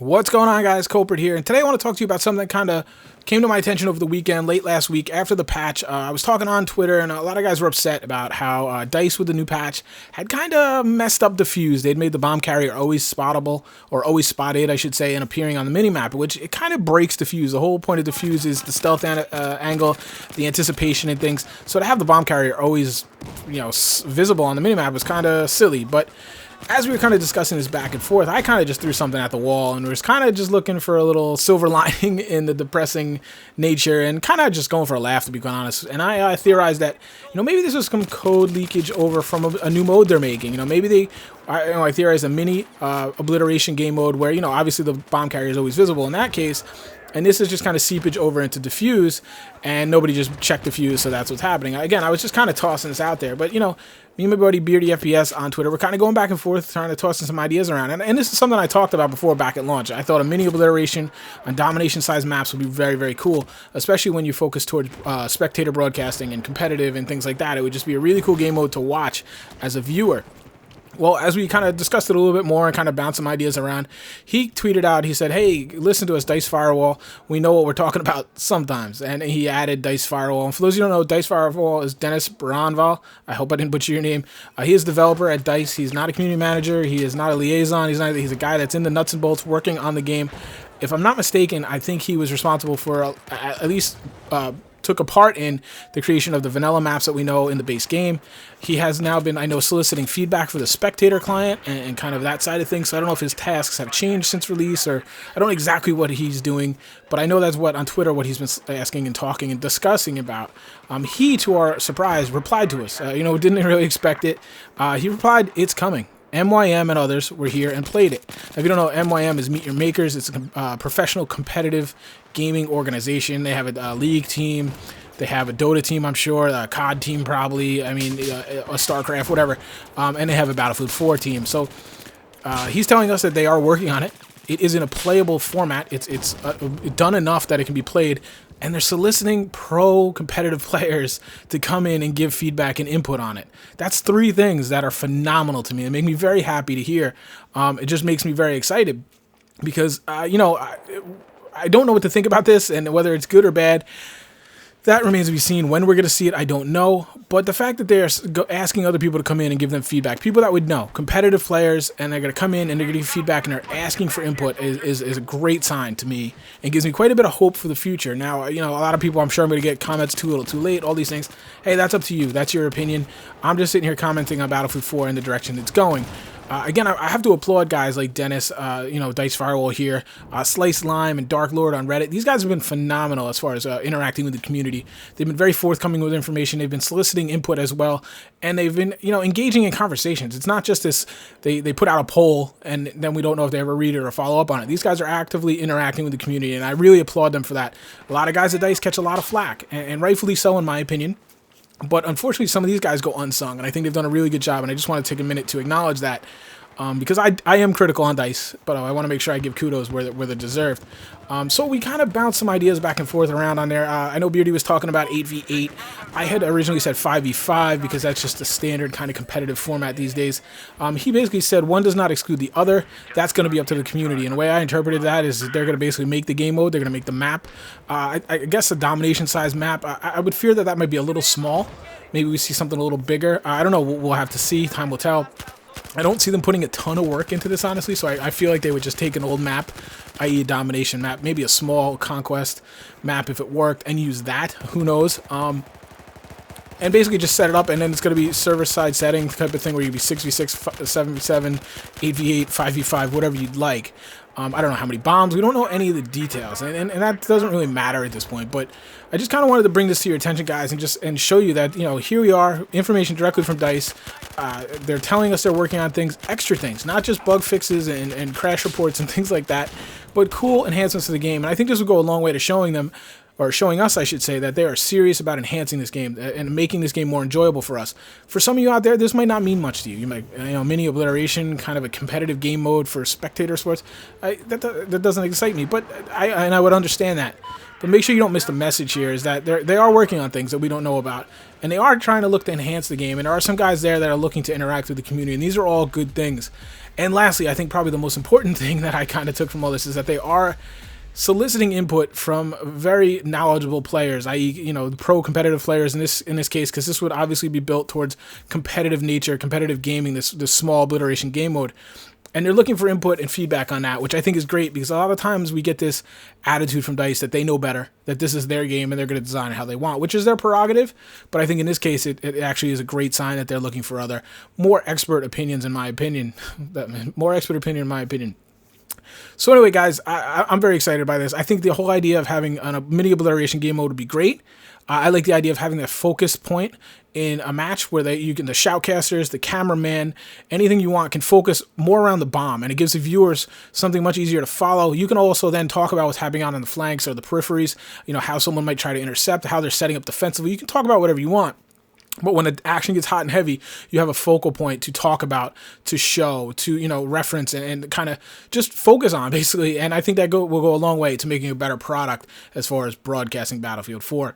What's going on, guys? Kulprit here, and today I want to talk to you about something that kind of came to my attention over the weekend, late last week, after the patch. I was talking on Twitter, and a lot of guys were upset about how DICE with the new patch had kind of messed up Diffuse. They'd made the bomb carrier always spottable, or always spotted, I should say, and appearing on the minimap, which it kind of breaks Diffuse. The whole point of Diffuse is the stealth angle, the anticipation and things. So to have the bomb carrier always, visible on the minimap was kind of silly, but as we were kind of discussing this back and forth, I kind of just threw something at the wall and was kind of just looking for a little silver lining in the depressing nature and kind of just going for a laugh, to be quite honest. And I theorized that, maybe this was some code leakage over from a new mode they're making. Maybe I theorized a mini obliteration game mode where, obviously the bomb carrier is always visible in that case. And this is just kind of seepage over into Diffuse, and nobody just checked Diffuse, so that's what's happening. Again, I was just kind of tossing this out there, but, me and my buddy Beardy FPS on Twitter, we're kind of going back and forth, trying to toss some ideas around. And this is something I talked about before back at launch. I thought a mini obliteration on domination-sized maps would be very, very cool, especially when you focus towards spectator broadcasting and competitive and things like that. It would just be a really cool game mode to watch as a viewer. Well, as we kind of discussed it a little bit more and kind of bounced some ideas around, he tweeted out, he said, hey, listen to us, Dice Firewall. We know what we're talking about sometimes. And he added Dice Firewall. And for those of you who don't know, Dice Firewall is Dennis Baranval. I hope I didn't butcher your name. He is a developer at Dice. He's not a community manager. He is not a liaison. He's a guy that's in the nuts and bolts working on the game. If I'm not mistaken, I think he was responsible for at least took a part in the creation of the vanilla maps that we know in the base game. He has now been, I know, soliciting feedback for the spectator client and kind of that side of things. So I don't know if his tasks have changed since release, or I don't know exactly what he's doing, but I know that's what on Twitter, what he's been asking and talking and discussing about. He, to our surprise, replied to us. Didn't really expect it. He replied, "It's coming. MYM and others were here and played it." Now, if you don't know, MYM is Meet Your Makers. It's a professional competitive gaming organization. They have a League team. They have a Dota team, I'm sure, a COD team probably, a StarCraft, whatever. And they have a Battlefield 4 team. So he's telling us that they are working on it. It is in a playable format. It's done enough that it can be played. And they're soliciting pro-competitive players to come in and give feedback and input on it. That's three things that are phenomenal to me. It made me very happy to hear. It just makes me very excited because, I don't know what to think about this and whether it's good or bad. That remains to be seen. When we're going to see it, I don't know. But the fact that they're asking other people to come in and give them feedback, people that would know, competitive players, and they're going to come in and they're going to give feedback and they're asking for input is a great sign to me. It gives me quite a bit of hope for the future. Now, a lot of people, I'm sure I'm going to get comments too little, too late, all these things. Hey, that's up to you. That's your opinion. I'm just sitting here commenting on Battlefield 4 and the direction it's going. Again, I have to applaud guys like Dennis, Dice Firewall here, Slice Lime, and Dark Lord on Reddit. These guys have been phenomenal as far as interacting with the community. They've been very forthcoming with information. They've been soliciting input as well, and they've been, engaging in conversations. It's not just this, they put out a poll, and then we don't know if they ever read it or follow up on it. These guys are actively interacting with the community, and I really applaud them for that. A lot of guys at Dice catch a lot of flack, and rightfully so in my opinion. But unfortunately, some of these guys go unsung, and I think they've done a really good job, and I just want to take a minute to acknowledge that. Because I am critical on DICE, but I want to make sure I give kudos where they're deserved. So we kind of bounced some ideas back and forth around on there. I know Beardy was talking about 8v8. I had originally said 5v5 because that's just the standard kind of competitive format these days. He basically said one does not exclude the other. That's going to be up to the community. And the way I interpreted that is they're going to basically make the game mode. They're going to make the map. I guess a domination-sized map. I would fear that might be a little small. Maybe we see something a little bigger. I don't know. We'll have to see. Time will tell. I don't see them putting a ton of work into this, honestly, so I feel like they would just take an old map, i.e. a domination map, maybe a small conquest map if it worked, and use that. Who knows? And basically just set it up, and then it's going to be server-side setting type of thing where you'd be 6v6, 7v7, 8v8, 5v5, whatever you'd like. I don't know how many bombs. We don't know any of the details, and that doesn't really matter at this point. But I just kind of wanted to bring this to your attention, guys, and show you that here we are, information directly from DICE. They're telling us they're working on things, extra things, not just bug fixes and crash reports and things like that, but cool enhancements to the game. And I think this will go a long way to showing them, or showing us, I should say, that they are serious about enhancing this game and making this game more enjoyable for us. For some of you out there, this might not mean much to you. You might, mini obliteration, kind of a competitive game mode for spectator sports. That doesn't excite me, but I would understand that. but make sure you don't miss the message here is that they are working on things that we don't know about, and they are trying to look to enhance the game, and there are some guys there that are looking to interact with the community, and these are all good things. And lastly, I think probably the most important thing that I kind of took from all this is that they are soliciting input from very knowledgeable players, i.e., you know, pro competitive players in this case, because this would obviously be built towards competitive nature, competitive gaming, this small obliteration game mode. And they're looking for input and feedback on that, which I think is great, because a lot of times we get this attitude from DICE that they know better, that this is their game and they're going to design it how they want, which is their prerogative. But I think in this case, it actually is a great sign that they're looking for other, more expert opinions, in my opinion. So anyway, guys, I'm very excited by this. I think the whole idea of having a mini obliteration game mode would be great. I like the idea of having that focus point in a match where the shoutcasters, the cameraman, anything you want can focus more around the bomb, and it gives the viewers something much easier to follow. You can also then talk about what's happening on the flanks or the peripheries, you know, how someone might try to intercept, how they're setting up defensively. You can talk about whatever you want. But when the action gets hot and heavy, you have a focal point to talk about, to show, to, you know, reference and kind of just focus on, basically. And I think that will go a long way to making a better product as far as broadcasting Battlefield 4.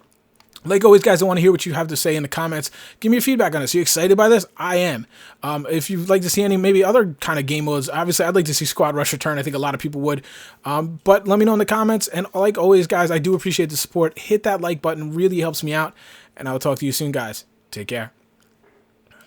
Like always, guys, I want to hear what you have to say in the comments. Give me your feedback on this. Are you excited by this? I am. If you'd like to see any maybe other kind of game modes, obviously I'd like to see Squad Rush return. I think a lot of people would. But let me know in the comments. And like always, guys, I do appreciate the support. Hit that like button. Really helps me out. And I will talk to you soon, guys. Take care.